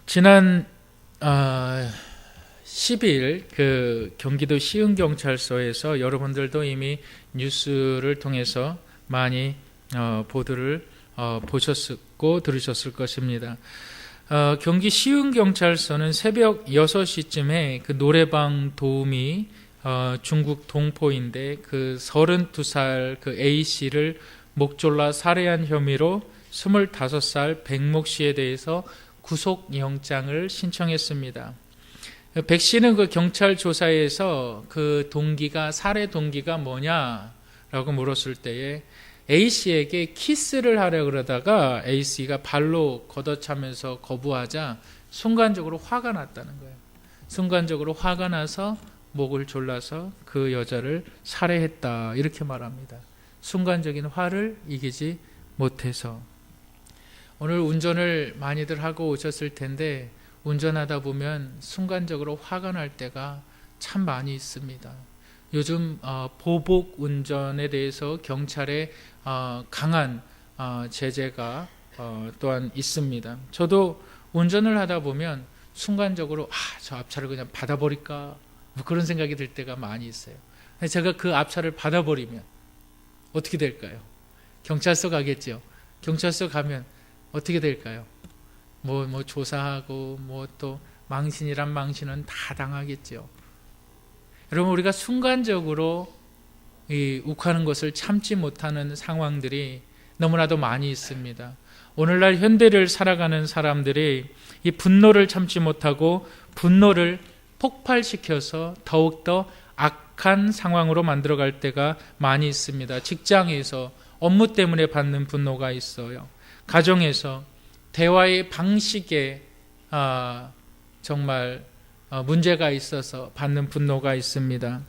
지난 10일 그 경기도 시흥경찰서에서 여러분들도 이미 뉴스를 통해서 많이 보도를 보셨고 들으셨을 것입니다. 경기 시흥경찰서는 새벽 6시쯤에 그 노래방 도우미 중국 동포인데 그 32살 그 A씨를 목졸라 살해한 혐의로 25살 백목 씨에 대해서 구속영장을 신청했습니다. 백 씨는 그 경찰 조사에서 그 동기가 살해 동기가 뭐냐라고 물었을 때에 A 씨에게 키스를 하려 그러다가 A 씨가 발로 걷어차면서 거부하자 순간적으로 화가 났다는 거예요. 순간적으로 화가 나서 목을 졸라서 그 여자를 살해했다 이렇게 말합니다. 순간적인 화를 이기지 못해서. 오늘 운전을 많이들 하고 오셨을 텐데 운전하다 보면 순간적으로 화가 날 때가 참 많이 있습니다. 요즘 보복 운전에 대해서 경찰의 강한 제재가 또한 있습니다. 저도 운전을 하다 보면 순간적으로 저 앞차를 그냥 받아버릴까 뭐 그런 생각이 들 때가 많이 있어요. 제가 그 앞차를 받아버리면 어떻게 될까요? 경찰서 가겠죠. 경찰서 가면 어떻게 될까요? 뭐 조사하고 뭐 또 망신이란 망신은 다 당하겠죠. 여러분, 우리가 순간적으로 이 욱하는 것을 참지 못하는 상황들이 너무나도 많이 있습니다. 오늘날 현대를 살아가는 사람들이 이 분노를 참지 못하고 분노를 폭발시켜서 더욱더 악한 상황으로 만들어갈 때가 많이 있습니다. 직장에서 업무 때문에 받는 분노가 있어요. 가정에서 대화의 방식에 정말 문제가 있어서 받는 분노가 있습니다.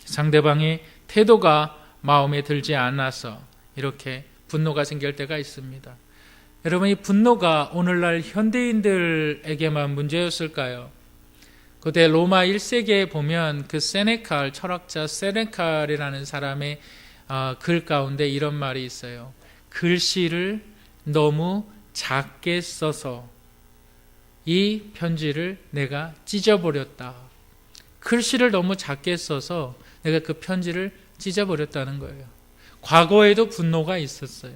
상대방의 태도가 마음에 들지 않아서 이렇게 분노가 생길 때가 있습니다. 여러분, 이 분노가 오늘날 현대인들에게만 문제였을까요? 그때 로마 1세기에 보면 그 세네칼, 철학자 세네칼이라는 사람의 글 가운데 이런 말이 있어요. 글씨를 너무 작게 써서 이 편지를 내가 찢어버렸다. 글씨를 너무 작게 써서 내가 그 편지를 찢어버렸다는 거예요. 과거에도 분노가 있었어요.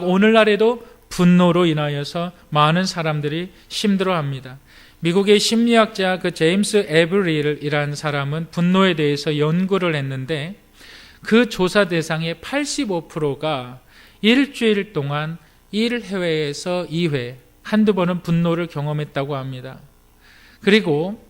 오늘날에도 분노로 인하여서 많은 사람들이 힘들어합니다. 미국의 심리학자 그 제임스 에브릴이라는 사람은 분노에 대해서 연구를 했는데 그 조사 대상의 85%가 일주일 동안 1회에서 2회, 한두 번은 분노를 경험했다고 합니다. 그리고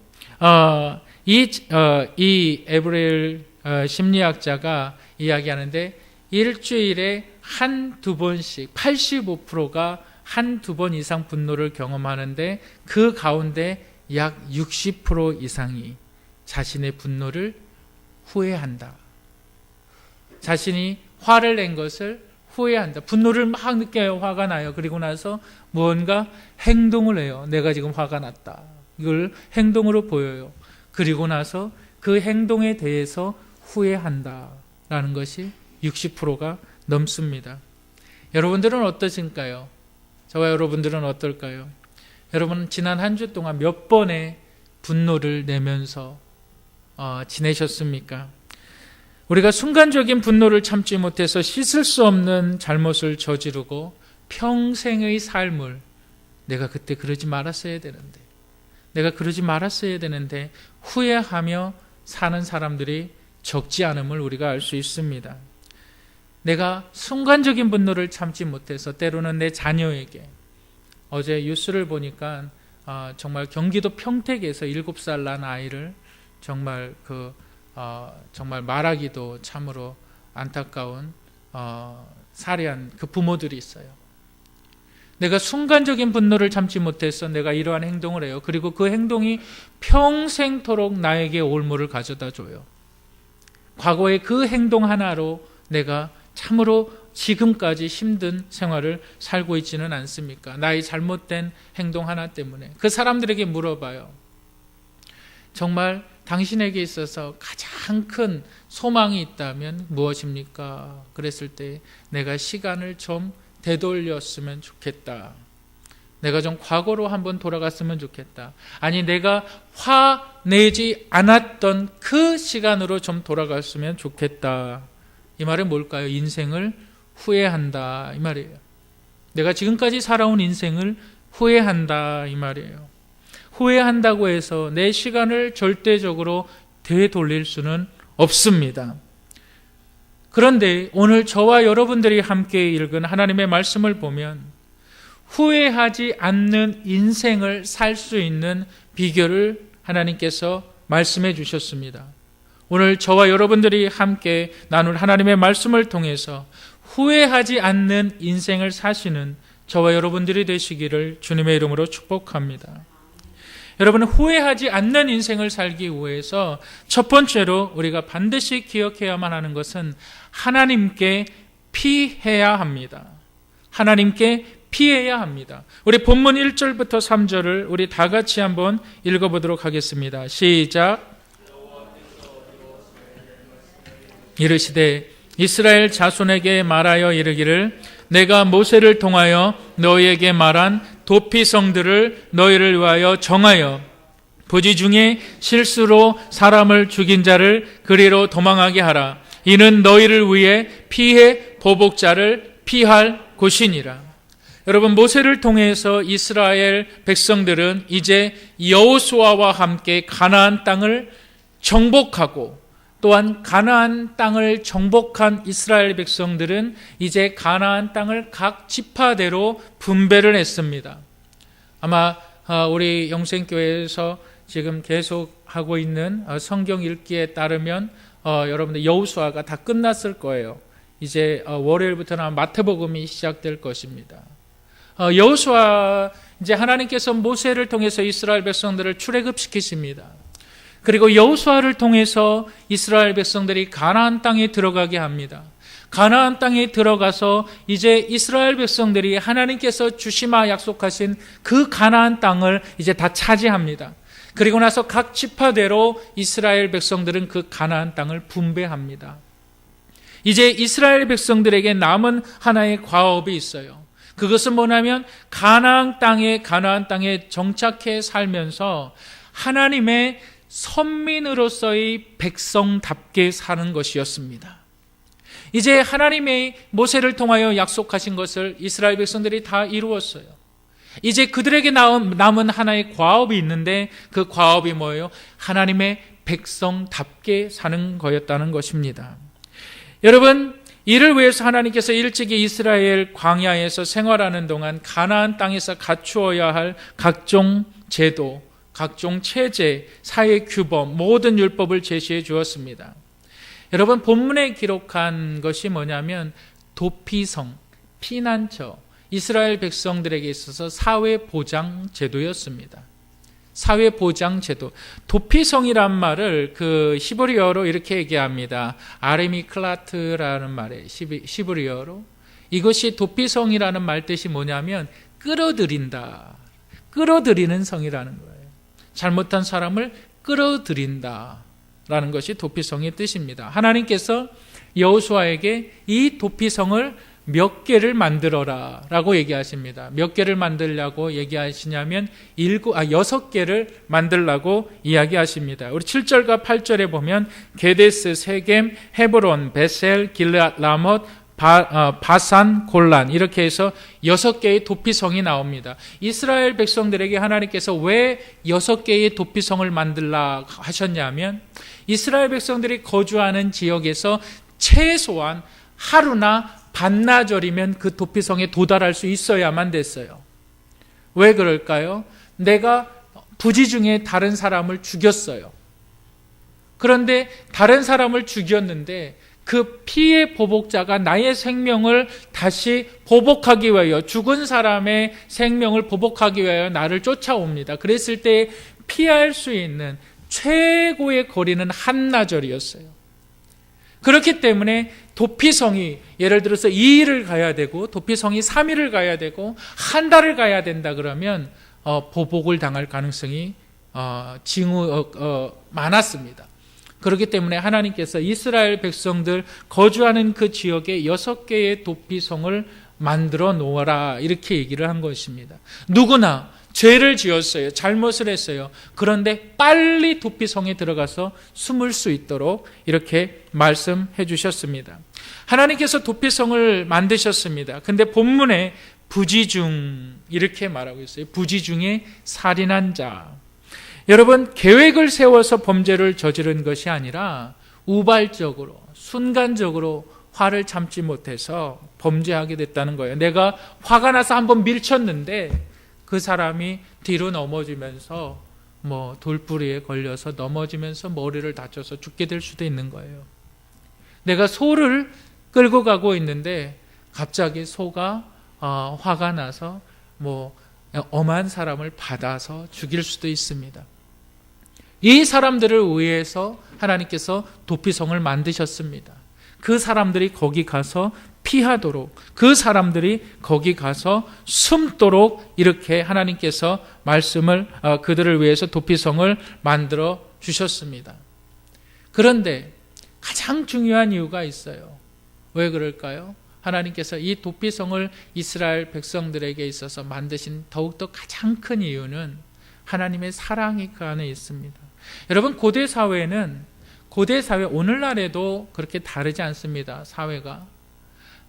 이 에브릴 심리학자가 이야기하는데 일주일에 한두 번씩 85%가 한두 번 이상 분노를 경험하는데 그 가운데 약 60% 이상이 자신의 분노를 후회한다. 자신이 화를 낸 것을 후회한다. 분노를 막 느껴요. 화가 나요. 그리고 나서 무언가 행동을 해요. 내가 지금 화가 났다. 이걸 행동으로 보여요. 그리고 나서 그 행동에 대해서 후회한다라는 것이 60%가 넘습니다. 여러분들은 어떠신가요? 저와 여러분들은 어떨까요? 여러분, 지난 한 주 동안 몇 번의 분노를 내면서 지내셨습니까? 우리가 순간적인 분노를 참지 못해서 씻을 수 없는 잘못을 저지르고 평생의 삶을 내가 그때 그러지 말았어야 되는데, 내가 그러지 말았어야 되는데 후회하며 사는 사람들이 적지 않음을 우리가 알 수 있습니다. 내가 순간적인 분노를 참지 못해서 때로는 내 자녀에게, 어제 뉴스를 보니까 정말 경기도 평택에서 7살 난 아이를 정말 말하기도 참으로 안타까운 살해한 그 부모들이 있어요. 내가 순간적인 분노를 참지 못해서 내가 이러한 행동을 해요. 그리고 그 행동이 평생토록 나에게 올무를 가져다 줘요. 과거의 그 행동 하나로 내가 참으로 지금까지 힘든 생활을 살고 있지는 않습니까? 나의 잘못된 행동 하나 때문에. 그 사람들에게 물어봐요. 정말 당신에게 있어서 가장 큰 소망이 있다면 무엇입니까? 그랬을 때 내가 시간을 좀 되돌렸으면 좋겠다. 내가 좀 과거로 한번 돌아갔으면 좋겠다. 아니, 내가 화내지 않았던 그 시간으로 좀 돌아갔으면 좋겠다. 이 말은 뭘까요? 인생을 후회한다, 이 말이에요. 내가 지금까지 살아온 인생을 후회한다, 이 말이에요. 후회한다고 해서 내 시간을 절대적으로 되돌릴 수는 없습니다. 그런데 오늘 저와 여러분들이 함께 읽은 하나님의 말씀을 보면 후회하지 않는 인생을 살 수 있는 비결을 하나님께서 말씀해 주셨습니다. 오늘 저와 여러분들이 함께 나눌 하나님의 말씀을 통해서 후회하지 않는 인생을 사시는 저와 여러분들이 되시기를 주님의 이름으로 축복합니다. 여러분, 후회하지 않는 인생을 살기 위해서 첫 번째로 우리가 반드시 기억해야만 하는 것은 하나님께 피해야 합니다. 하나님께 피해야 합니다. 우리 본문 1절부터 3절을 우리 다 같이 한번 읽어보도록 하겠습니다. 시작. 이르시되 이스라엘 자손에게 말하여 이르기를 내가 모세를 통하여 너희에게 말한 도피성들을 너희를 위하여 정하여 부지 중에 실수로 사람을 죽인 자를 그리로 도망하게 하라. 이는 너희를 위해 피해 보복자를 피할 곳이니라. 여러분, 모세를 통해서 이스라엘 백성들은 이제 여호수아와 함께 가나안 땅을 정복하고, 또한 가나안 땅을 정복한 이스라엘 백성들은 이제 가나안 땅을 각 지파대로 분배를 했습니다. 아마 우리 영생교회에서 지금 계속 하고 있는 성경 읽기에 따르면 여러분들 여호수아가 다 끝났을 거예요. 이제 월요일부터는 마태복음이 시작될 것입니다. 여호수아, 이제 하나님께서 모세를 통해서 이스라엘 백성들을 출애굽시키십니다. 그리고 여호수아를 통해서 이스라엘 백성들이 가나안 땅에 들어가게 합니다. 가나안 땅에 들어가서 이제 이스라엘 백성들이 하나님께서 주시마 약속하신 그 가나안 땅을 이제 다 차지합니다. 그리고 나서 각 지파대로 이스라엘 백성들은 그 가나안 땅을 분배합니다. 이제 이스라엘 백성들에게 남은 하나의 과업이 있어요. 그것은 뭐냐면 가나안 땅에 정착해 살면서 하나님의 선민으로서의 백성답게 사는 것이었습니다. 이제 하나님의 모세를 통하여 약속하신 것을 이스라엘 백성들이 다 이루었어요. 이제 그들에게 남은 하나의 과업이 있는데 그 과업이 뭐예요? 하나님의 백성답게 사는 거였다는 것입니다. 여러분, 이를 위해서 하나님께서 일찍이 이스라엘 광야에서 생활하는 동안 가나안 땅에서 갖추어야 할 각종 제도, 각종 체제, 사회 규범, 모든 율법을 제시해 주었습니다. 여러분, 본문에 기록한 것이 뭐냐면 도피성, 피난처, 이스라엘 백성들에게 있어서 사회보장 제도였습니다. 사회보장 제도. 도피성이란 말을 그 히브리어로 이렇게 얘기합니다. 아레미클라트라는 말에 히브리어로. 이것이 도피성이라는 말 뜻이 뭐냐면 끌어들인다. 끌어들이는 성이라는 거예요. 잘못한 사람을 끌어들인다라는 것이 도피성의 뜻입니다. 하나님께서 여호수아에게 이 도피성을 몇 개를 만들어라 라고 얘기하십니다. 몇 개를 만들려고 얘기하시냐면 6개를 만들라고 이야기하십니다. 우리 7절과 8절에 보면 게데스, 세겜, 헤브론, 베셀, 길르앗, 라못, 바산, 골란, 이렇게 해서 6개의 도피성이 나옵니다. 이스라엘 백성들에게 하나님께서 왜 6개의 도피성을 만들라 하셨냐면 이스라엘 백성들이 거주하는 지역에서 최소한 하루나 반나절이면 그 도피성에 도달할 수 있어야만 됐어요. 왜 그럴까요? 내가 부지 중에 다른 사람을 죽였어요. 그런데 다른 사람을 죽였는데 그 피해 보복자가 나의 생명을 다시 보복하기 위하여, 죽은 사람의 생명을 보복하기 위하여 나를 쫓아옵니다. 그랬을 때 피할 수 있는 최고의 거리는 한나절이었어요. 그렇기 때문에 도피성이 예를 들어서 2일을 가야 되고 도피성이 3일을 가야 되고 한 달을 가야 된다 그러면 보복을 당할 가능성이 많았습니다. 그렇기 때문에 하나님께서 이스라엘 백성들 거주하는 그 지역에 6개의 도피성을 만들어 놓아라, 이렇게 얘기를 한 것입니다. 누구나 죄를 지었어요. 잘못을 했어요. 그런데 빨리 도피성에 들어가서 숨을 수 있도록 이렇게 말씀해 주셨습니다. 하나님께서 도피성을 만드셨습니다. 근데 본문에 부지중 이렇게 말하고 있어요. 부지중에 살인한 자. 여러분, 계획을 세워서 범죄를 저지른 것이 아니라 우발적으로, 순간적으로 화를 참지 못해서 범죄하게 됐다는 거예요. 내가 화가 나서 한번 밀쳤는데 그 사람이 뒤로 넘어지면서 돌부리에 걸려서 넘어지면서 머리를 다쳐서 죽게 될 수도 있는 거예요. 내가 소를 끌고 가고 있는데 갑자기 소가 화가 나서 엄한 사람을 받아서 죽일 수도 있습니다. 이 사람들을 위해서 하나님께서 도피성을 만드셨습니다. 그 사람들이 거기 가서 피하도록, 그 사람들이 거기 가서 숨도록 이렇게 하나님께서 말씀을 그들을 위해서 도피성을 만들어 주셨습니다. 그런데 가장 중요한 이유가 있어요. 왜 그럴까요? 하나님께서 이 도피성을 이스라엘 백성들에게 있어서 만드신 더욱더 가장 큰 이유는 하나님의 사랑이 그 안에 있습니다. 여러분, 고대 사회, 오늘날에도 그렇게 다르지 않습니다. 사회가.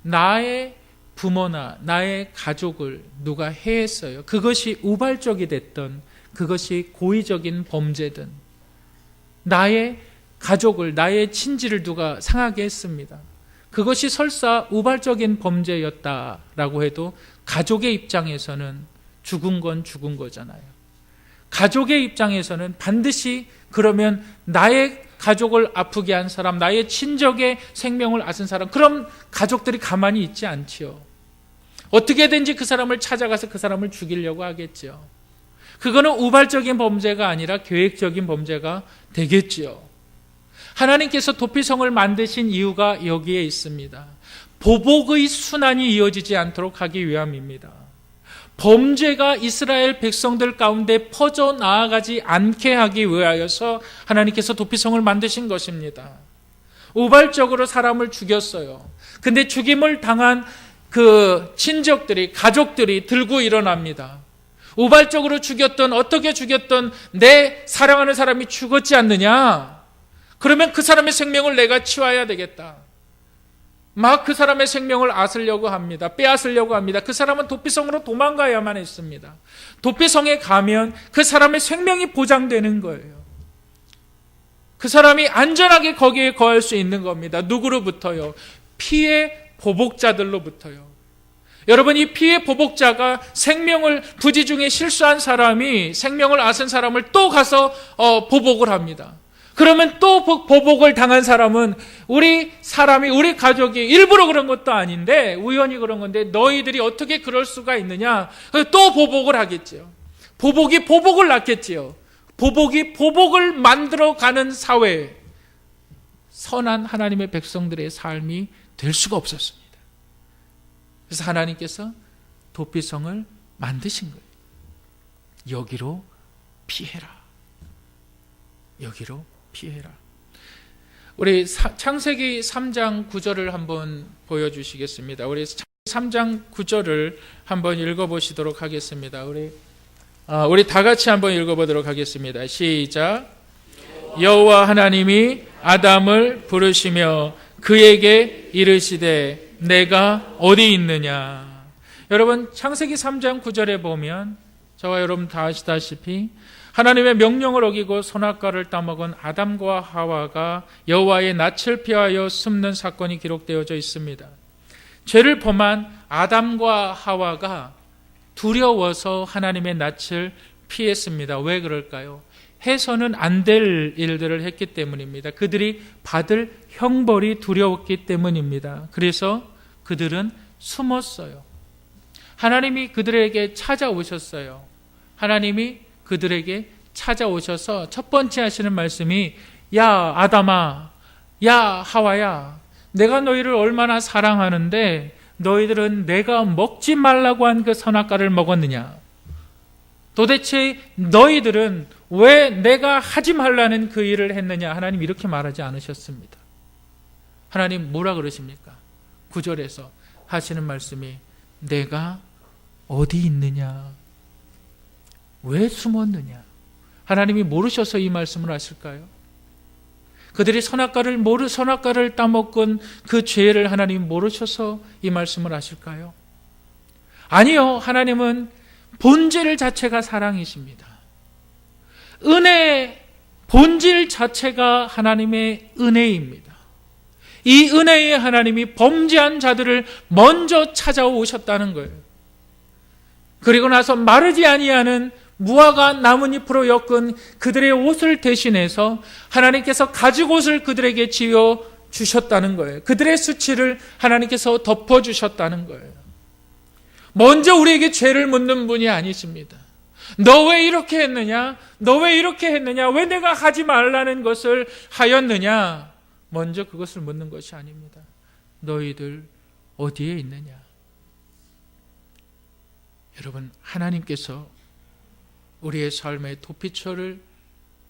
나의 부모나 나의 가족을 누가 해했어요. 그것이 우발적이 됐던, 그것이 고의적인 범죄든, 나의 가족을, 나의 친지를 누가 상하게 했습니다. 그것이 설사 우발적인 범죄였다라고 해도 가족의 입장에서는 죽은 건 죽은 거잖아요. 가족의 입장에서는 반드시 그러면 나의 가족을 아프게 한 사람, 나의 친족의 생명을 앗은 사람, 그럼 가족들이 가만히 있지 않지요. 어떻게든지 그 사람을 찾아가서 그 사람을 죽이려고 하겠지요. 그거는 우발적인 범죄가 아니라 계획적인 범죄가 되겠지요. 하나님께서 도피성을 만드신 이유가 여기에 있습니다. 보복의 순환이 이어지지 않도록 하기 위함입니다. 범죄가 이스라엘 백성들 가운데 퍼져나가지 않게 하기 위하여서 하나님께서 도피성을 만드신 것입니다. 우발적으로 사람을 죽였어요. 근데 죽임을 당한 그 친족들이, 가족들이 들고 일어납니다. 우발적으로 죽였던, 어떻게 죽였던 내 사랑하는 사람이 죽었지 않느냐? 그러면 그 사람의 생명을 내가 치워야 되겠다. 막 그 사람의 생명을 앗으려고 합니다. 빼앗으려고 합니다. 그 사람은 도피성으로 도망가야만 했습니다. 도피성에 가면 그 사람의 생명이 보장되는 거예요. 그 사람이 안전하게 거기에 거할 수 있는 겁니다. 누구로부터요? 피해 보복자들로부터요. 여러분, 이 피해 보복자가 생명을, 부지중에 실수한 사람이 생명을 앗은 사람을 또 가서 보복을 합니다. 그러면 또 보복을 당한 사람은 우리 가족이 일부러 그런 것도 아닌데 우연히 그런 건데 너희들이 어떻게 그럴 수가 있느냐? 또 보복을 하겠지요. 보복이 보복을 낳겠지요. 보복이 보복을 만들어가는 사회, 선한 하나님의 백성들의 삶이 될 수가 없었습니다. 그래서 하나님께서 도피성을 만드신 거예요. 여기로 피해라. 여기로 피해라. 우리 창세기 3장 9절을 한번 보여주시겠습니다. 우리 3장 9절을 한번 읽어보시도록 하겠습니다. 우리 다 같이 한번 읽어보도록 하겠습니다. 시작. 여호와 하나님이 아담을 부르시며 그에게 이르시되 내가 어디 있느냐. 여러분, 창세기 3장 9절에 보면 저와 여러분 다 아시다시피 하나님의 명령을 어기고 선악과를 따먹은 아담과 하와가 여호와의 낯을 피하여 숨는 사건이 기록되어져 있습니다. 죄를 범한 아담과 하와가 두려워서 하나님의 낯을 피했습니다. 왜 그럴까요? 해서는 안 될 일들을 했기 때문입니다. 그들이 받을 형벌이 두려웠기 때문입니다. 그래서 그들은 숨었어요. 하나님이 그들에게 찾아오셨어요. 하나님이 그들에게 찾아오셔서 첫 번째 하시는 말씀이 야 아담아, 야 하와야, 내가 너희를 얼마나 사랑하는데 너희들은 내가 먹지 말라고 한 그 선악과를 먹었느냐? 도대체 너희들은 왜 내가 하지 말라는 그 일을 했느냐? 하나님 이렇게 말하지 않으셨습니다. 하나님 뭐라 그러십니까? 9절에서 하시는 말씀이 내가 어디 있느냐? 왜 숨었느냐? 하나님이 모르셔서 이 말씀을 하실까요? 그들이 선악과를 따먹은 그 죄를 하나님이 모르셔서 이 말씀을 하실까요? 아니요. 하나님은 본질 자체가 사랑이십니다. 은혜, 본질 자체가 하나님의 은혜입니다. 이 은혜의 하나님이 범죄한 자들을 먼저 찾아오셨다는 거예요. 그리고 나서 마르지 아니하는 무화과 나뭇잎으로 엮은 그들의 옷을 대신해서 하나님께서 가죽옷을 그들에게 지어 주셨다는 거예요. 그들의 수치를 하나님께서 덮어주셨다는 거예요. 먼저 우리에게 죄를 묻는 분이 아니십니다. 너 왜 이렇게 했느냐? 너 왜 이렇게 했느냐? 왜 내가 하지 말라는 것을 하였느냐? 먼저 그것을 묻는 것이 아닙니다. 너희들 어디에 있느냐? 여러분, 하나님께서 우리의 삶의 도피처를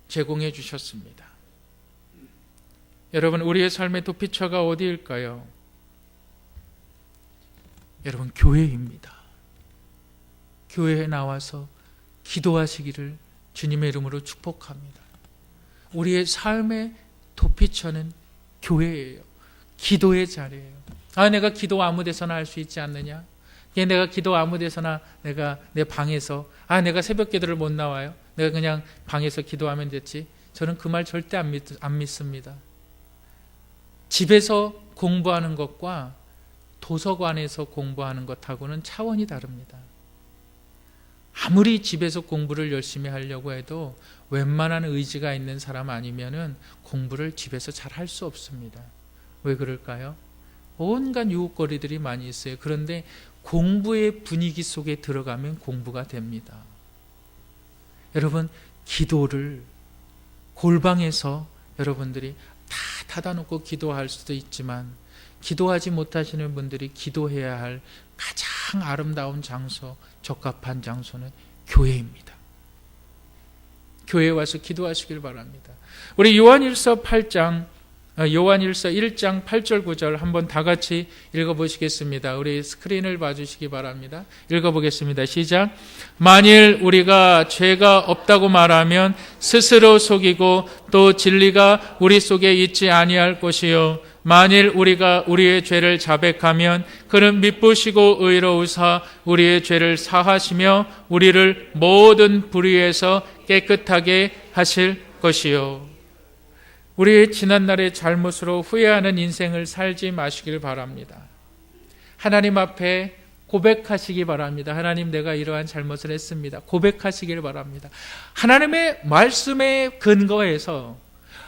제공해 주셨습니다. 여러분, 우리의 삶의 도피처가 어디일까요? 여러분, 교회입니다. 교회에 나와서 기도하시기를 주님의 이름으로 축복합니다. 우리의 삶의 도피처는 교회예요. 기도의 자리예요. 내가 기도 아무 데서나 할 수 있지 않느냐? 내가 기도 아무 데서나 내가 내 방에서 내가 새벽 기도를 못 나와요. 내가 그냥 방에서 기도하면 됐지. 저는 그 말 절대 안 믿습니다. 집에서 공부하는 것과 도서관에서 공부하는 것하고는 차원이 다릅니다. 아무리 집에서 공부를 열심히 하려고 해도 웬만한 의지가 있는 사람 아니면은 공부를 집에서 잘 할 수 없습니다. 왜 그럴까요? 온갖 유혹거리들이 많이 있어요. 그런데 공부의 분위기 속에 들어가면 공부가 됩니다. 여러분, 기도를 골방에서 여러분들이 다 닫아놓고 기도할 수도 있지만 기도하지 못하시는 분들이 기도해야 할 가장 아름다운 장소, 적합한 장소는 교회입니다. 교회에 와서 기도하시길 바랍니다. 우리 요한일서 1장 8절 9절 한번 다 같이 읽어보시겠습니다. 우리 스크린을 봐주시기 바랍니다. 읽어보겠습니다. 시작. 만일 우리가 죄가 없다고 말하면 스스로 속이고 또 진리가 우리 속에 있지 아니할 것이요 만일 우리가 우리의 죄를 자백하면 그는 미쁘시고 의로우사 우리의 죄를 사하시며 우리를 모든 불의에서 깨끗하게 하실 것이요. 우리의 지난날의 잘못으로 후회하는 인생을 살지 마시길 바랍니다. 하나님 앞에 고백하시기 바랍니다. 하나님, 내가 이러한 잘못을 했습니다. 고백하시길 바랍니다. 하나님의 말씀에 근거해서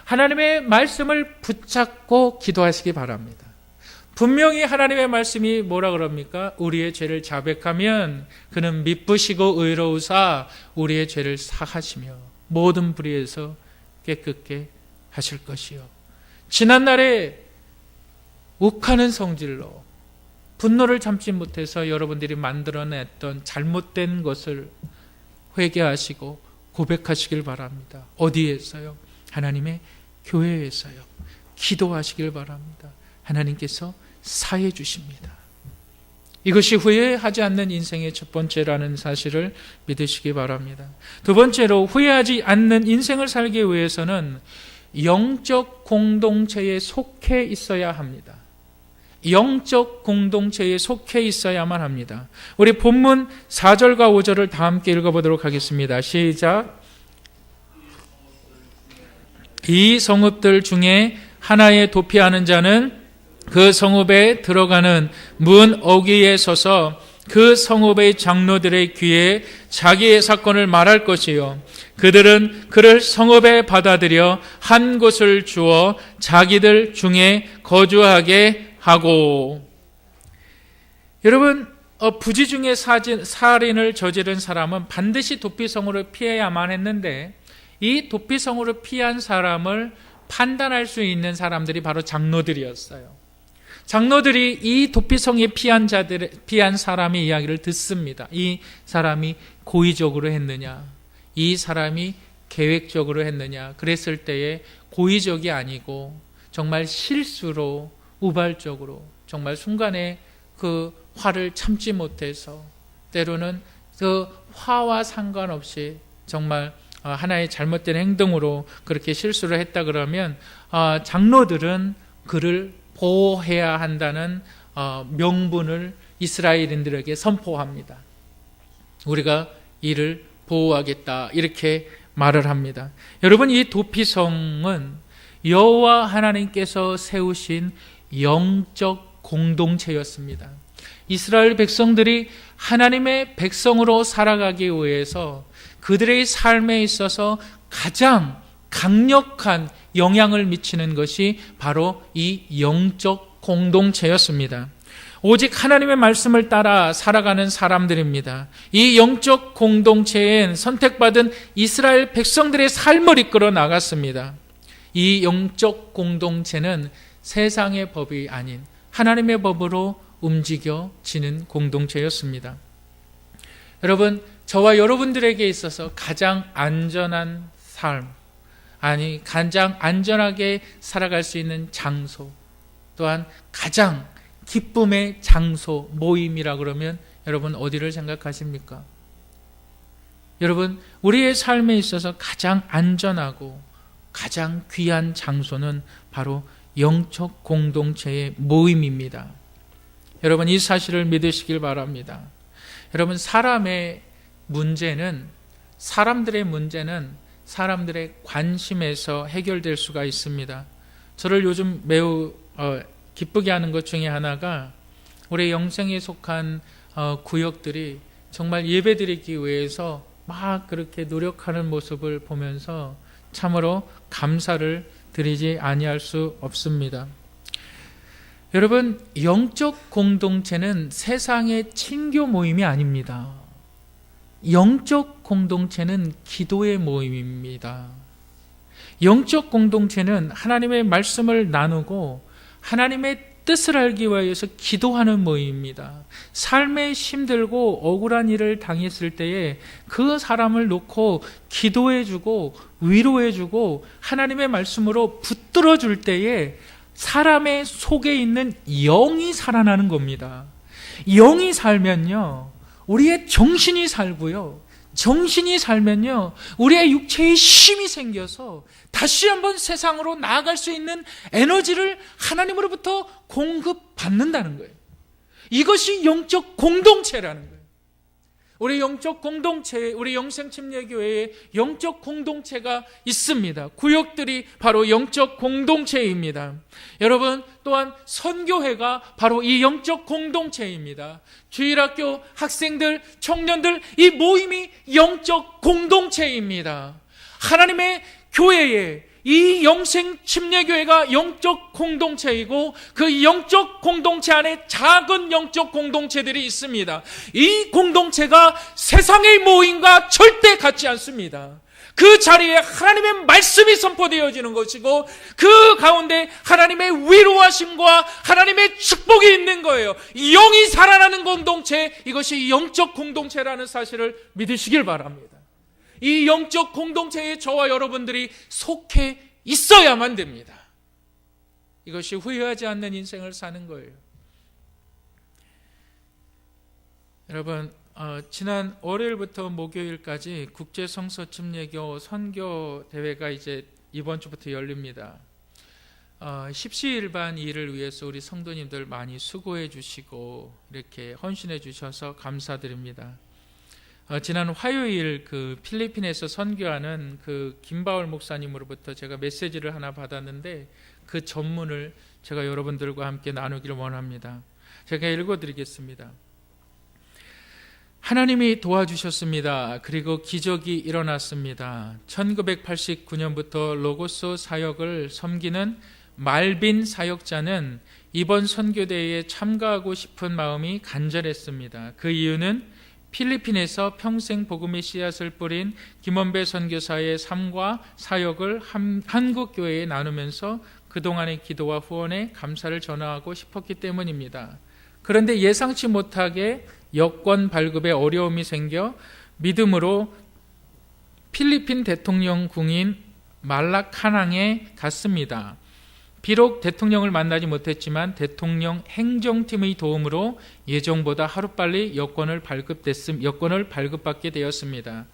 하나님의 말씀을 붙잡고 기도하시기 바랍니다. 분명히 하나님의 말씀이 뭐라 그럽니까? 우리의 죄를 자백하면 그는 미쁘시고 의로우사 우리의 죄를 사하시며 모든 불의에서 깨끗게 하실 것이요. 지난날에 욱하는 성질로 분노를 참지 못해서 여러분들이 만들어냈던 잘못된 것을 회개하시고 고백하시길 바랍니다. 어디에서요? 하나님의 교회에서요. 기도하시길 바랍니다. 하나님께서 사해 주십니다. 이것이 후회하지 않는 인생의 첫 번째라는 사실을 믿으시기 바랍니다. 두 번째로, 후회하지 않는 인생을 살기 위해서는 영적 공동체에 속해 있어야 합니다. 영적 공동체에 속해 있어야만 합니다. 우리 본문 4절과 5절을 다 함께 읽어보도록 하겠습니다. 시작. 이 성읍들 중에 하나에 도피하는 자는 그 성읍에 들어가는 문 어귀에 서서 그 성읍의 장로들의 귀에 자기의 사건을 말할 것이요 그들은 그를 성읍에 받아들여 한 곳을 주어 자기들 중에 거주하게 하고. 여러분, 부지 중에 살인을 저지른 사람은 반드시 도피성으로 피해야만 했는데 이 도피성으로 피한 사람을 판단할 수 있는 사람들이 바로 장로들이었어요. 장로들이 이 도피성에 피한 사람의 이야기를 듣습니다. 이 사람이 고의적으로 했느냐, 이 사람이 계획적으로 했느냐. 그랬을 때에 고의적이 아니고 정말 실수로 우발적으로 정말 순간에 그 화를 참지 못해서 때로는 그 화와 상관없이 정말 하나의 잘못된 행동으로 그렇게 실수를 했다 그러면 장로들은 그를 보호해야 한다는 명분을 이스라엘인들에게 선포합니다. 우리가 이를 보호하겠다 이렇게 말을 합니다. 여러분, 이 도피성은 여호와 하나님께서 세우신 영적 공동체였습니다. 이스라엘 백성들이 하나님의 백성으로 살아가기 위해서 그들의 삶에 있어서 가장 강력한 영향을 미치는 것이 바로 이 영적 공동체였습니다. 오직 하나님의 말씀을 따라 살아가는 사람들입니다. 이 영적 공동체엔 선택받은 이스라엘 백성들의 삶을 이끌어 나갔습니다. 이 영적 공동체는 세상의 법이 아닌 하나님의 법으로 움직여지는 공동체였습니다. 여러분, 저와 여러분들에게 있어서 가장 안전한 삶, 가장 안전하게 살아갈 수 있는 장소, 또한 가장 기쁨의 장소, 모임이라 그러면 여러분 어디를 생각하십니까? 여러분, 우리의 삶에 있어서 가장 안전하고 가장 귀한 장소는 바로 영적 공동체의 모임입니다. 여러분, 이 사실을 믿으시길 바랍니다. 여러분, 사람들의 문제는 사람들의 관심에서 해결될 수가 있습니다. 저를 요즘 매우 기쁘게 하는 것 중에 하나가 우리 영생에 속한 구역들이 정말 예배드리기 위해서 막 그렇게 노력하는 모습을 보면서 참으로 감사를 드리지 아니할 수 없습니다. 여러분, 영적 공동체는 세상의 친교 모임이 아닙니다. 영적 공동체는 기도의 모임입니다. 영적 공동체는 하나님의 말씀을 나누고 하나님의 뜻을 알기 위해서 기도하는 모임입니다. 삶에 힘들고 억울한 일을 당했을 때에 그 사람을 놓고 기도해주고 위로해주고 하나님의 말씀으로 붙들어줄 때에 사람의 속에 있는 영이 살아나는 겁니다. 영이 살면요, 우리의 정신이 살고요, 정신이 살면요, 우리의 육체에 힘이 생겨서 다시 한번 세상으로 나아갈 수 있는 에너지를 하나님으로부터 공급받는다는 거예요. 이것이 영적 공동체라는 거예요. 우리 영적 공동체, 우리 영생침례교회에 영적 공동체가 있습니다. 구역들이 바로 영적 공동체입니다. 여러분, 또한 선교회가 바로 이 영적 공동체입니다. 주일학교 학생들, 청년들, 이 모임이 영적 공동체입니다. 하나님의 교회에 이 영생침례교회가 영적 공동체이고 그 영적 공동체 안에 작은 영적 공동체들이 있습니다. 이 공동체가 세상의 모임과 절대 같지 않습니다. 그 자리에 하나님의 말씀이 선포되어지는 것이고 그 가운데 하나님의 위로하심과 하나님의 축복이 있는 거예요. 영이 살아나는 공동체, 이것이 영적 공동체라는 사실을 믿으시길 바랍니다. 이 영적 공동체에 저와 여러분들이 속해 있어야만 됩니다. 이것이 후회하지 않는 인생을 사는 거예요. 여러분, 지난 월요일부터 목요일까지 국제성서침례교 선교대회가 이제 이번 주부터 열립니다. 십시일반 일을 위해서 우리 성도님들 많이 수고해 주시고 이렇게 헌신해 주셔서 감사드립니다. 지난 화요일 그 필리핀에서 선교하는 그 김바울 목사님으로부터 제가 메시지를 하나 받았는데 그 전문을 제가 여러분들과 함께 나누기를 원합니다. 제가 읽어드리겠습니다. 하나님이 도와주셨습니다. 그리고 기적이 일어났습니다. 1989년부터 로고스 사역을 섬기는 말빈 사역자는 이번 선교대회에 참가하고 싶은 마음이 간절했습니다. 그 이유는 필리핀에서 평생 복음의 씨앗을 뿌린 김원배 선교사의 삶과 사역을 한국 교회에 나누면서 그동안의 기도와 후원에 감사를 전하고 싶었기 때문입니다. 그런데 예상치 못하게 여권 발급에 어려움이 생겨 믿음으로 필리핀 대통령 궁인 말라카낭에 갔습니다. 비록 대통령을 만나지 못했지만 대통령 행정팀의 도움으로 예정보다 하루빨리 여권을 발급받게 되었습니다.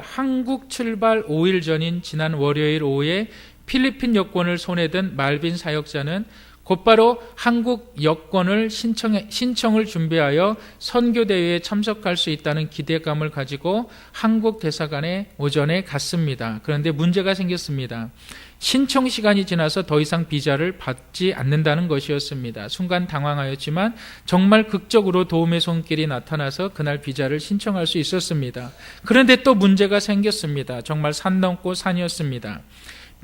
한국 출발 5일 전인 지난 월요일 오후에 필리핀 여권을 손에 든 말빈 사역자는 곧바로 한국 여권을 신청을 준비하여 선교대회에 참석할 수 있다는 기대감을 가지고 한국 대사관에 오전에 갔습니다. 그런데 문제가 생겼습니다. 신청 시간이 지나서 더 이상 비자를 받지 않는다는 것이었습니다. 순간 당황하였지만 정말 극적으로 도움의 손길이 나타나서 그날 비자를 신청할 수 있었습니다. 그런데 또 문제가 생겼습니다. 정말 산 넘고 산이었습니다.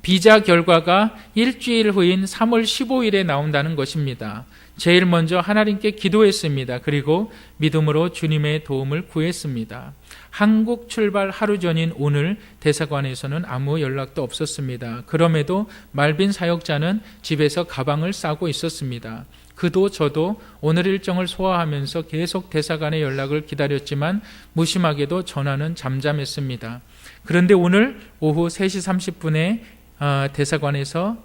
비자 결과가 일주일 후인 3월 15일에 나온다는 것입니다. 제일 먼저 하나님께 기도했습니다. 그리고 믿음으로 주님의 도움을 구했습니다. 한국 출발 하루 전인 오늘 대사관에서는 아무 연락도 없었습니다. 그럼에도 말빈 사역자는 집에서 가방을 싸고 있었습니다. 그도 저도 오늘 일정을 소화하면서 계속 대사관의 연락을 기다렸지만 무심하게도 전화는 잠잠했습니다. 그런데 오늘 오후 3시 30분에 대사관에서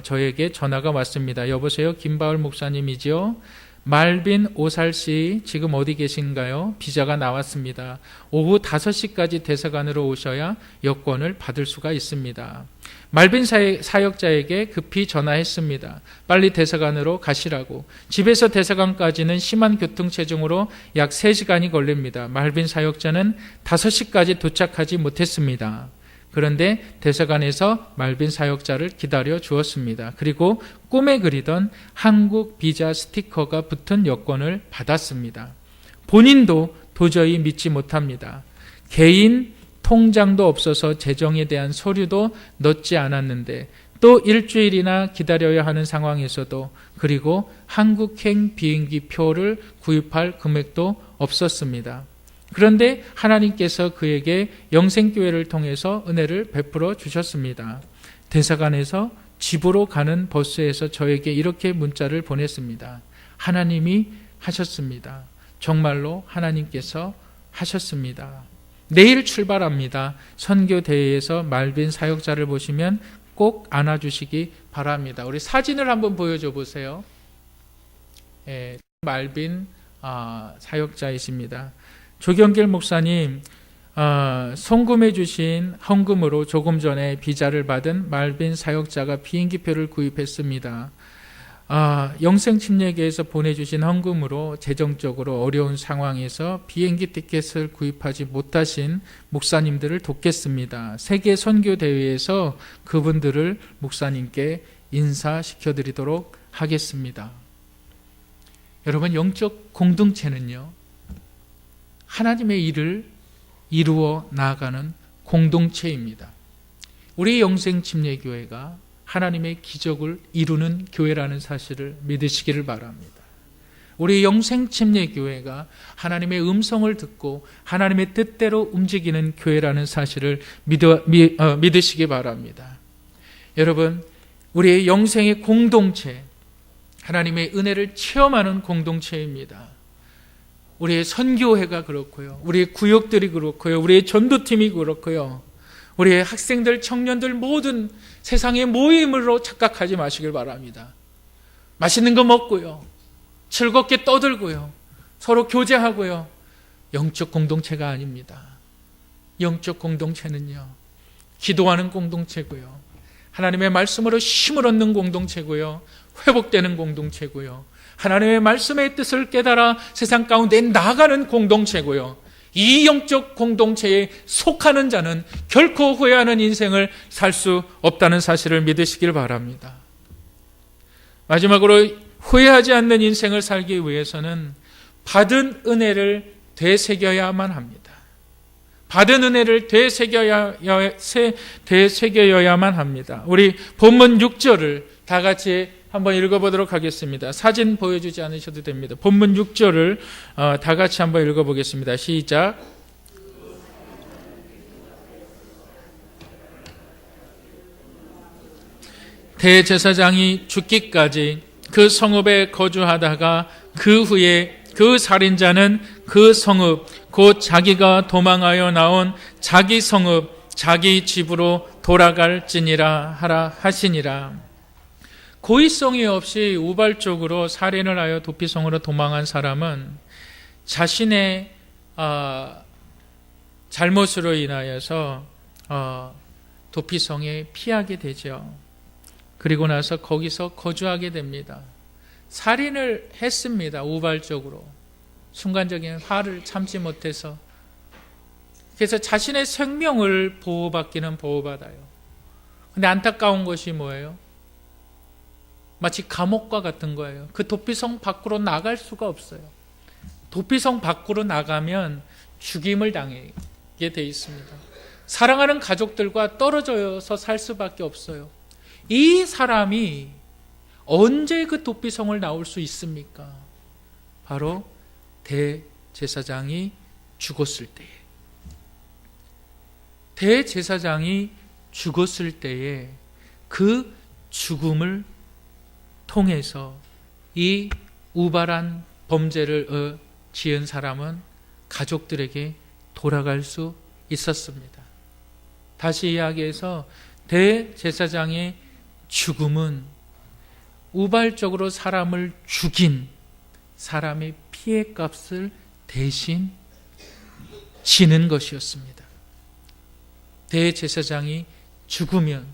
저에게 전화가 왔습니다. 여보세요, 김바울 목사님이지요? 말빈 오살씨 지금 어디 계신가요? 비자가 나왔습니다. 오후 5시까지 대사관으로 오셔야 여권을 받을 수가 있습니다. 말빈 사역자에게 급히 전화했습니다. 빨리 대사관으로 가시라고. 집에서 대사관까지는 심한 교통체증으로 약 3시간이 걸립니다. 말빈 사역자는 5시까지 도착하지 못했습니다. 그런데 대사관에서 말빈 사역자를 기다려 주었습니다. 그리고 꿈에 그리던 한국 비자 스티커가 붙은 여권을 받았습니다. 본인도 도저히 믿지 못합니다. 개인 통장도 없어서 재정에 대한 서류도 넣지 않았는데 또 일주일이나 기다려야 하는 상황에서도 그리고 한국행 비행기 표를 구입할 금액도 없었습니다. 그런데 하나님께서 그에게 영생교회를 통해서 은혜를 베풀어 주셨습니다. 대사관에서 집으로 가는 버스에서 저에게 이렇게 문자를 보냈습니다. 하나님이 하셨습니다. 정말로 하나님께서 하셨습니다. 내일 출발합니다. 선교대회에서 말빈 사역자를 보시면 꼭 안아주시기 바랍니다. 우리 사진을 한번 보여줘 보세요. 말빈 사역자이십니다. 조경길 목사님, 송금해 주신 헌금으로 조금 전에 비자를 받은 말빈 사역자가 비행기표를 구입했습니다. 영생침례교에서 보내주신 헌금으로 재정적으로 어려운 상황에서 비행기 티켓을 구입하지 못하신 목사님들을 돕겠습니다. 세계 선교대회에서 그분들을 목사님께 인사시켜드리도록 하겠습니다. 여러분, 영적 공동체는요, 하나님의 일을 이루어 나아가는 공동체입니다. 우리 영생침례교회가 하나님의 기적을 이루는 교회라는 사실을 믿으시기를 바랍니다. 우리 영생침례교회가 하나님의 음성을 듣고 하나님의 뜻대로 움직이는 교회라는 사실을 믿으시기 바랍니다. 여러분, 우리의 영생의 공동체, 하나님의 은혜를 체험하는 공동체입니다. 우리의 선교회가 그렇고요. 우리의 구역들이 그렇고요. 우리의 전도팀이 그렇고요. 우리의 학생들, 청년들 모든 세상의 모임으로 착각하지 마시길 바랍니다. 맛있는 거 먹고요. 즐겁게 떠들고요. 서로 교제하고요. 영적 공동체가 아닙니다. 영적 공동체는요, 기도하는 공동체고요. 하나님의 말씀으로 힘을 얻는 공동체고요. 회복되는 공동체고요. 하나님의 말씀의 뜻을 깨달아 세상 가운데 나아가는 공동체고요. 이 영적 공동체에 속하는 자는 결코 후회하는 인생을 살 수 없다는 사실을 믿으시길 바랍니다. 마지막으로 후회하지 않는 인생을 살기 위해서는 받은 은혜를 되새겨야만 합니다. 받은 은혜를 되새겨야만 합니다. 우리 본문 6절을 다 같이 한번 읽어보도록 하겠습니다. 사진 보여주지 않으셔도 됩니다. 본문 6절을 다 같이 한번 읽어보겠습니다. 시작. 대제사장이 죽기까지 그 성읍에 거주하다가 그 후에 그 살인자는 그 성읍 곧 자기가 도망하여 나온 자기 성읍 자기 집으로 돌아갈지니라 하라 하시니라. 고의성이 없이 우발적으로 살인을 하여 도피성으로 도망한 사람은 자신의 잘못으로 인하여서 도피성에 피하게 되죠. 그리고 나서 거기서 거주하게 됩니다. 살인을 했습니다. 우발적으로. 순간적인 화를 참지 못해서. 그래서 자신의 생명을 보호받기는 보호받아요. 근데 안타까운 것이 뭐예요? 마치 감옥과 같은 거예요. 그 도피성 밖으로 나갈 수가 없어요. 도피성 밖으로 나가면 죽임을 당하게 돼 있습니다. 사랑하는 가족들과 떨어져서 살 수밖에 없어요. 이 사람이 언제 그 도피성을 나올 수 있습니까? 바로 대제사장이 죽었을 때에. 대제사장이 죽었을 때에 그 죽음을 통해서 이 우발한 범죄를 지은 사람은 가족들에게 돌아갈 수 있었습니다. 다시 이야기해서 대제사장의 죽음은 우발적으로 사람을 죽인 사람의 피해값을 대신 지는 것이었습니다. 대제사장이 죽으면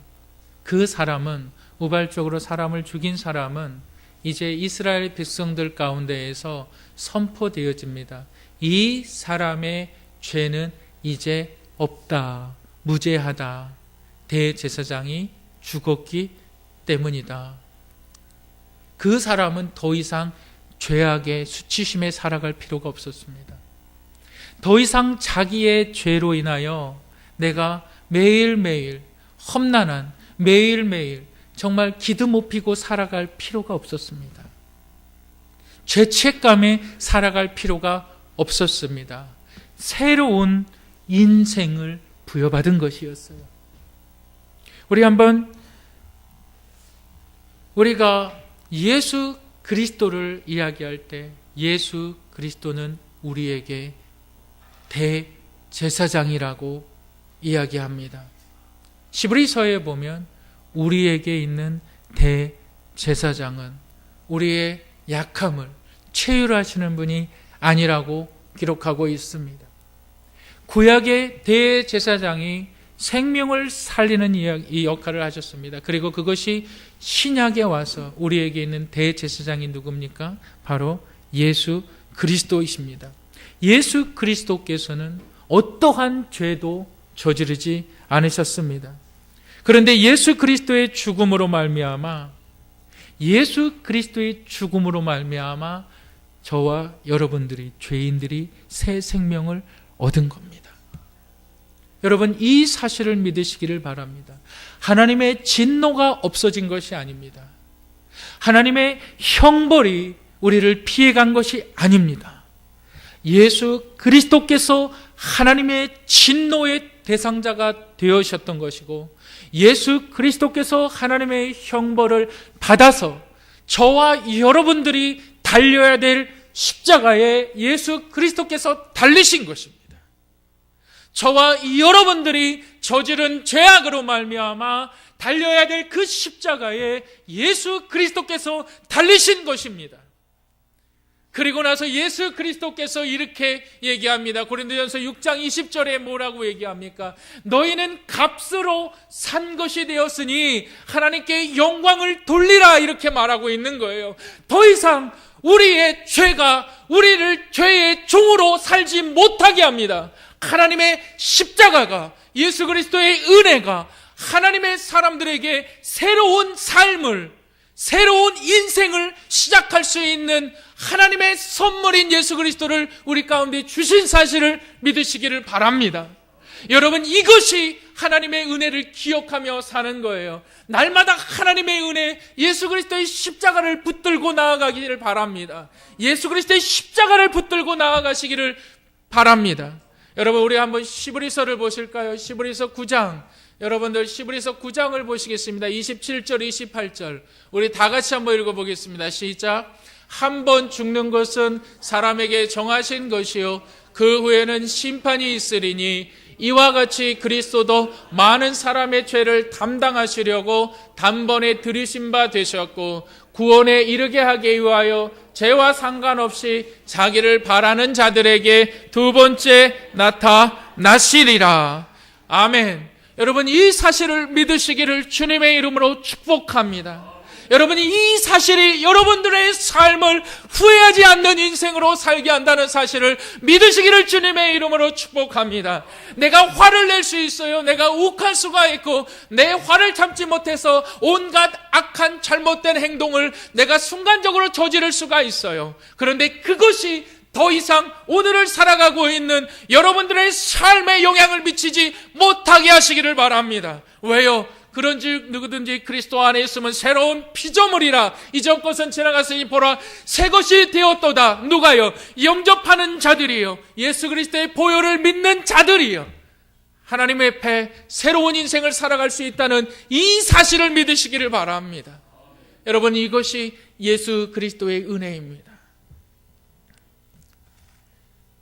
그 사람은, 우발적으로 사람을 죽인 사람은 이제 이스라엘 백성들 가운데에서 선포되어집니다. 이 사람의 죄는 이제 없다, 무죄하다. 대제사장이 죽었기 때문이다. 그 사람은 더 이상 죄악의 수치심에 살아갈 필요가 없었습니다. 더 이상 자기의 죄로 인하여 내가 매일매일 험난한, 매일매일 정말 기름 못 피고 살아갈 필요가 없었습니다. 죄책감에 살아갈 필요가 없었습니다. 새로운 인생을 부여받은 것이었어요. 우리가 예수 그리스도를 이야기할 때 예수 그리스도는 우리에게 대제사장이라고 이야기합니다. 시브리서에 보면 우리에게 있는 대제사장은 우리의 약함을 체휼하시는 분이 아니라고 기록하고 있습니다. 구약의 대제사장이 생명을 살리는 이 역할을 하셨습니다. 그리고 그것이 신약에 와서 우리에게 있는 대제사장이 누굽니까? 바로 예수 그리스도이십니다. 예수 그리스도께서는 어떠한 죄도 저지르지 않으셨습니다. 그런데 예수 그리스도의 죽음으로 말미암아, 예수 그리스도의 죽음으로 말미암아 저와 여러분들이, 죄인들이 새 생명을 얻은 겁니다. 여러분, 이 사실을 믿으시기를 바랍니다. 하나님의 진노가 없어진 것이 아닙니다. 하나님의 형벌이 우리를 피해간 것이 아닙니다. 예수 그리스도께서 하나님의 진노의 대상자가 되어셨던 것이고, 예수 그리스도께서 하나님의 형벌을 받아서 저와 여러분들이 달려야 될 십자가에 예수 그리스도께서 달리신 것입니다. 저와 여러분들이 저지른 죄악으로 말미암아 달려야 될 그 십자가에 예수 그리스도께서 달리신 것입니다. 그리고 나서 예수 그리스도께서 이렇게 얘기합니다. 고린도전서 6장 20절에 뭐라고 얘기합니까? 너희는 값으로 산 것이 되었으니 하나님께 영광을 돌리라, 이렇게 말하고 있는 거예요. 더 이상 우리의 죄가 우리를 죄의 종으로 살지 못하게 합니다. 하나님의 십자가가, 예수 그리스도의 은혜가 하나님의 사람들에게 새로운 삶을, 새로운 인생을 시작할 수 있는 하나님의 선물인 예수 그리스도를 우리 가운데 주신 사실을 믿으시기를 바랍니다. 여러분, 이것이 하나님의 은혜를 기억하며 사는 거예요. 날마다 하나님의 은혜, 예수 그리스도의 십자가를 붙들고 나아가기를 바랍니다. 예수 그리스도의 십자가를 붙들고 나아가시기를 바랍니다. 여러분, 우리 한번 시브리서를 보실까요? 시브리서 9장. 여러분들 시브리서 9장을 보시겠습니다. 27절, 28절. 우리 다 같이 한번 읽어보겠습니다. 시작. 한 번 죽는 것은 사람에게 정하신 것이요 그 후에는 심판이 있으리니 이와 같이 그리스도도 많은 사람의 죄를 담당하시려고 단번에 들이신 바 되셨고 구원에 이르게 하기 위하여 죄와 상관없이 자기를 바라는 자들에게 두 번째 나타나시리라. 아멘. 여러분, 이 사실을 믿으시기를 주님의 이름으로 축복합니다. 여러분이 이 사실이 여러분들의 삶을 후회하지 않는 인생으로 살게 한다는 사실을 믿으시기를 주님의 이름으로 축복합니다. 내가 화를 낼 수 있어요. 내가 욱할 수가 있고 내 화를 참지 못해서 온갖 악한 잘못된 행동을 내가 순간적으로 저지를 수가 있어요. 그런데 그것이 더 이상 오늘을 살아가고 있는 여러분들의 삶에 영향을 미치지 못하게 하시기를 바랍니다. 왜요? 그런즉 누구든지 그리스도 안에 있으면 새로운 피조물이라. 이전 것은 지나갔으니 보라 새 것이 되었도다. 누가요? 영접하는 자들이요, 예수 그리스도의 보혈을 믿는 자들이요, 하나님의 앞에 새로운 인생을 살아갈 수 있다는 이 사실을 믿으시기를 바랍니다. 여러분, 이것이 예수 그리스도의 은혜입니다.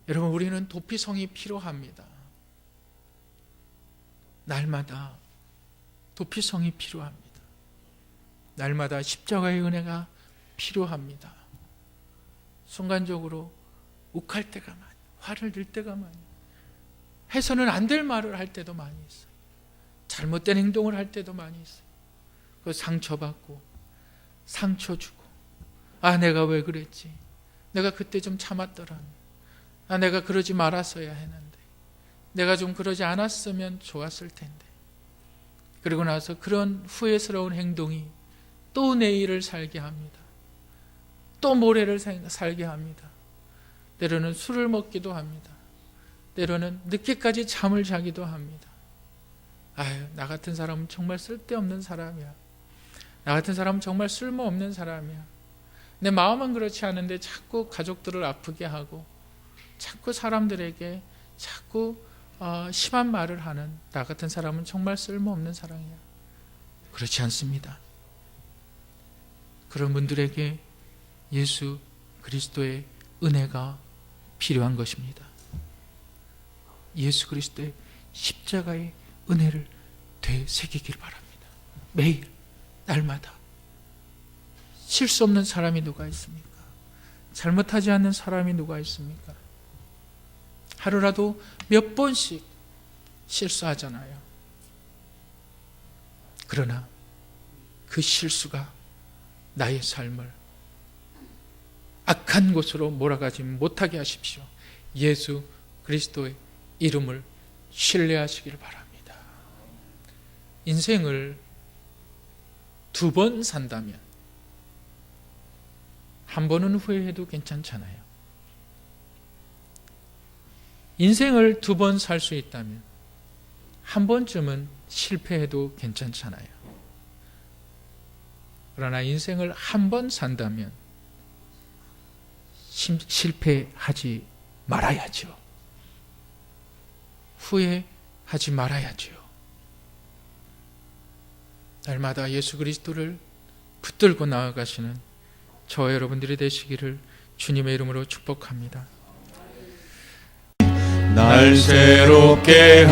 여러분, 우리는 도피성이 필요합니다. 날마다 도피성이 필요합니다. 날마다 십자가의 은혜가 필요합니다. 순간적으로 욱할 때가 많이, 화를 낼 때가 많이, 해서는 안 될 말을 할 때도 많이 있어요. 잘못된 행동을 할 때도 많이 있어요. 그 상처받고 상처 주고, 아 내가 왜 그랬지, 내가 그때 좀 참았더라, 아 내가 그러지 말았어야 했는데, 내가 좀 그러지 않았으면 좋았을 텐데. 그리고 나서 그런 후회스러운 행동이 또 내일을 살게 합니다. 또 모레를 살게 합니다. 때로는 술을 먹기도 합니다. 때로는 늦게까지 잠을 자기도 합니다. 아유, 나 같은 사람은 정말 쓸데없는 사람이야. 나 같은 사람은 정말 쓸모없는 사람이야. 내 마음은 그렇지 않은데 자꾸 가족들을 아프게 하고 자꾸 사람들에게 자꾸 심한 말을 하는 나 같은 사람은 정말 쓸모없는 사람이야. 그렇지 않습니다. 그런 분들에게 예수 그리스도의 은혜가 필요한 것입니다. 예수 그리스도의 십자가의 은혜를 되새기길 바랍니다. 매일 날마다. 실수 없는 사람이 누가 있습니까? 잘못하지 않는 사람이 누가 있습니까? 하루라도 몇 번씩 실수하잖아요. 그러나 그 실수가 나의 삶을 악한 곳으로 몰아가지 못하게 하십시오. 예수 그리스도의 이름을 신뢰하시길 바랍니다. 인생을 두 번 산다면 한 번은 후회해도 괜찮잖아요. 인생을 두 번 살 수 있다면 한 번쯤은 실패해도 괜찮잖아요. 그러나 인생을 한 번 산다면 실패하지 말아야죠. 후회하지 말아야죠. 날마다 예수 그리스도를 붙들고 나아가시는 저와 여러분들이 되시기를 주님의 이름으로 축복합니다. 날 새롭게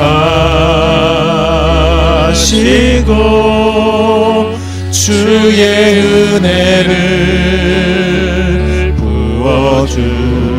하시고 주의 은혜를 부어주